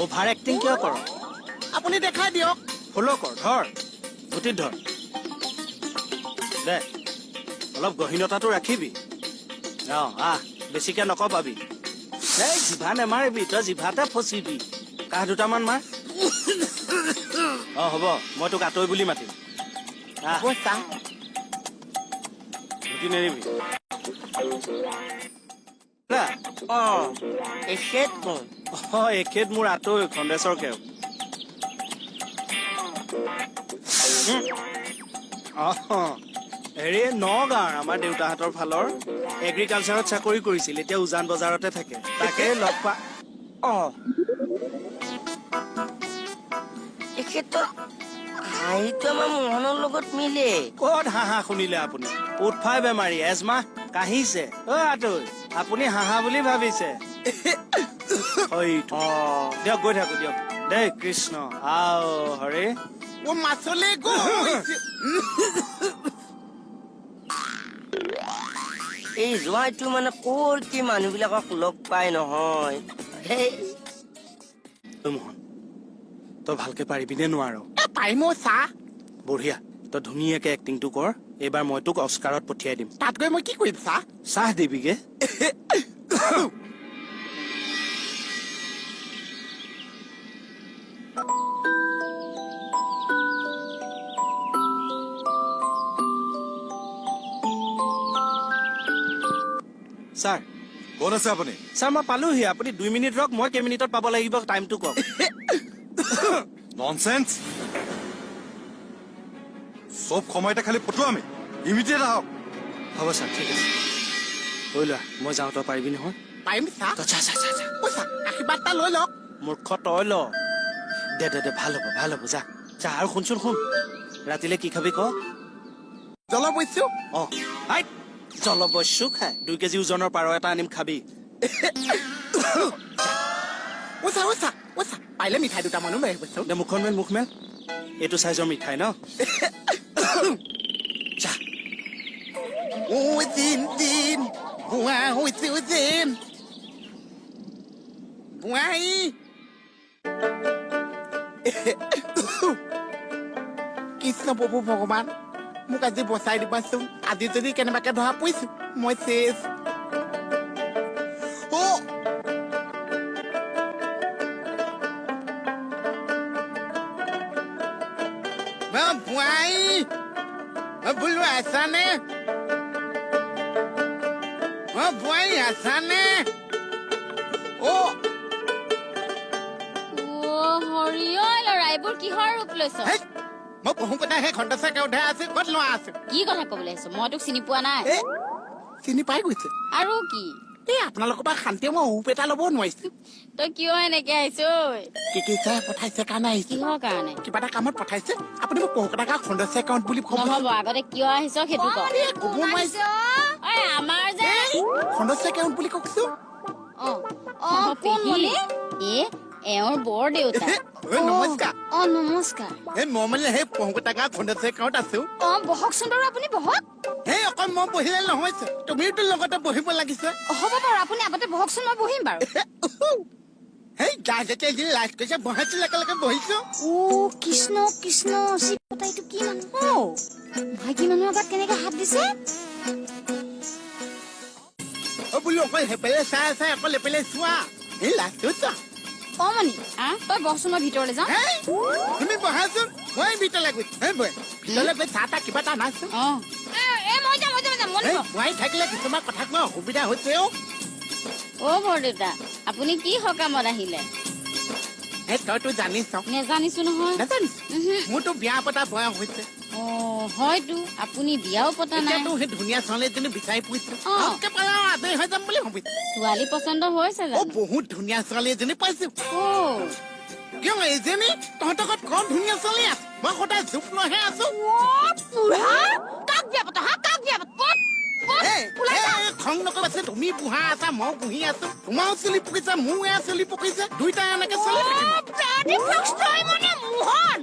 Over acting কিয় কৰ? আপুনি দেখাই দিয়ক। ফ'ল' কৰ, ধৰ গুটিত ধৰ দে, অলপ গহীনতাটো ৰাখিবি। আহ বেছিকে নকবাবি। এই জিভা নেমাৰিবি, তই জিভাতে ফচিবি। কাহ দুটামান মাৰ। হ'ব মই তোক আঁতৰি বুলি মাতিম। গুটি নেৰিবি। এখেত মোৰ আঁতৰি খন্দেশ্বৰ কেও। হেৰি নগাঁৱৰ আমাৰ দেউতাহঁতৰ ফালৰ এগ্ৰিকালচাৰত চাকৰি কৰিছিল, এতিয়া উজান বজাৰতে থাকে। তাকে লগ পা মোহনৰ লগত মিলে। ক'ত হাঁহা শুনিলে আপুনি? উৎফাই বেমাৰী, এজমাহ কাহিছে। আঁতৰি আপুনি হাঁহা বুলি ভাবিছে। দিয়ক গৈ থাকো দিয়ক দেই। কৃষ্ণ আও হৰে মাছলে এই যোৱাইটো মানে ক'ৰ কি মানুহ বিলাকক লগ পাই নহয়। মোহন তই ভালকে পাৰিবিনে নোৱাৰ? পাৰিম চাহ। বঢ়িয়া, তই ধুনীয়াকে এক্টিংটো কৰ। এইবাৰ মই তোক অস্কাৰত পঠিয়াই দিম। তাত গৈ মই কি কৰিম চাহ? চাহ দিবিগে। ছাৰ ক'ত আছে আপুনি? ছাৰ মই পালোহি। আপুনি 2 মিনিট ৰওক, মই কেইমিনিটত পাব লাগিব টাইমটো কওক। ননচেন্স! চব সময়তে খালি ফটোৱামি। ইমিডিয়েট আহক। হ'ব ছাৰ, ঠিক আছে। ঐ লোৱা, মই যাওঁ, তই পাৰিবি নহয়? পাৰিম চাহ। আশীৰ্বাদ এটা লৈ লওক। মূৰ্খ তই ল। দে ভাল হ'ব যা। আৰু শুনচোন শুন, ৰাতিলে কি খাবি ক? জলবস্যু। জলবস্যু খাই 2 কেজি ওজনৰ পাৰ এটা আনিম, খাবি। পাৰিলে মিঠাই দুটামানো লৈ আহিবচোন। দে মুখ মেল। এইটো চাইজৰ মিঠাই ন? কৃষ্ণ প্ৰভু ভগৱান, মোক আজি বচাই দিবাচোন। আজি যদি কেনেবাকে ধৰা পৰিছো মই চেছ। বোলো আছানে? বোৱাৰী আছানে? ল'ৰাইবোৰ কিহৰ ৰূপ লৈছ? মই পহু কথা সেই খণ্ডচাকে উঠাই আছো। ক'ত লোৱা আছে? কি কথা কবলৈ আহিছ? মই তোক চিনি পোৱা নাই। চিনি পাই গৈছে। আৰু কি? এই আপোনালোকৰ পৰা শান্তিয়ে মই উপ এটা ল'ব নোৱাৰিছো। তই কিয় এনেকে আহিছ? পঠাইছে কাৰণে আহিছো। কিহৰ কাৰণে? কিবা এটা কামত পঠাইছে। আপুনি মোক পহু কথা খণ্ডচাই একাউণ্ট বুলি নহব, আগতে কিয় আহিছ সেইটো ক। ক'ব নোৱাৰিছে। আমাৰ যে খণ্ডচাই একাউণ্ট বুলি কওকচোন। এওঁৰ বৰ দেউতা। নমস্কাৰ। নমস্কাৰ। মই মানে সেই পহু কথা খণ্ডচাই একাউণ্ট আছো। বহকচোন বাৰু, আপুনি বহক। সেই অকল মই বহিলে নহৈছে, তুমিওতো লগতে বহিব লাগিছে। হ'ব বাৰু, আপুনি আগতে বহকচোন, মই বহিম বাৰু। সেই যা যেতিয়া যি লাজ কৰিছে বহাইছিল একেলগে বহিছো। কৃষ্ণ কৃষ্ণ, চিকতাইটো কি মানুহ? ভাইটি মানুহৰ আগত কেনেকে হাত দিছে? বোলো অকল সেইফালে চাই অকল এইফালে চোৱা। এই লাজটো চোৱা। মণি তই বহচোন, মই ভিতৰলৈ যাওঁ। তুমি বহাচোন, মই ভিতৰলৈ গৈছো। ভিতৰলৈ গৈ চাহ তাহ কিবা এটা নাচো। মই থাকিলে কিছুমান কথা কোৱা অসুবিধা হৈছে। বৰদেউতা, আপুনি কি সকামত আহিলে? তইতো জানিছ। নেজানিছো নহয়। মোৰতো বিয়া পতা বয়স হৈছে। হয়তো আপুনি বিয়াও পতা নাই। সেই ধুনীয়া ছোৱালী এজনী বিচাৰি ফুৰিছো। আজৰি হৈ যাম বুলি ভাবিছো। ছোৱালী পচন্দ হৈছে জানো? বহুত ধুনীয়া ছোৱালী এজনী পাইছো। কিয় এজনী তহঁতৰ ঘৰত কম ধুনীয়া ছোৱালী আছে? মই সদায় জোপ লৈহে আছো। খং নকৰিবা, তুমি বুঢ়া আছা, মই বুঢ়ী আছো। তোমাৰো চুলি পকিছে, মোৰ এয়া চুলি পকিছে, দুইটা এনেকে চলি থাকিম। নহয়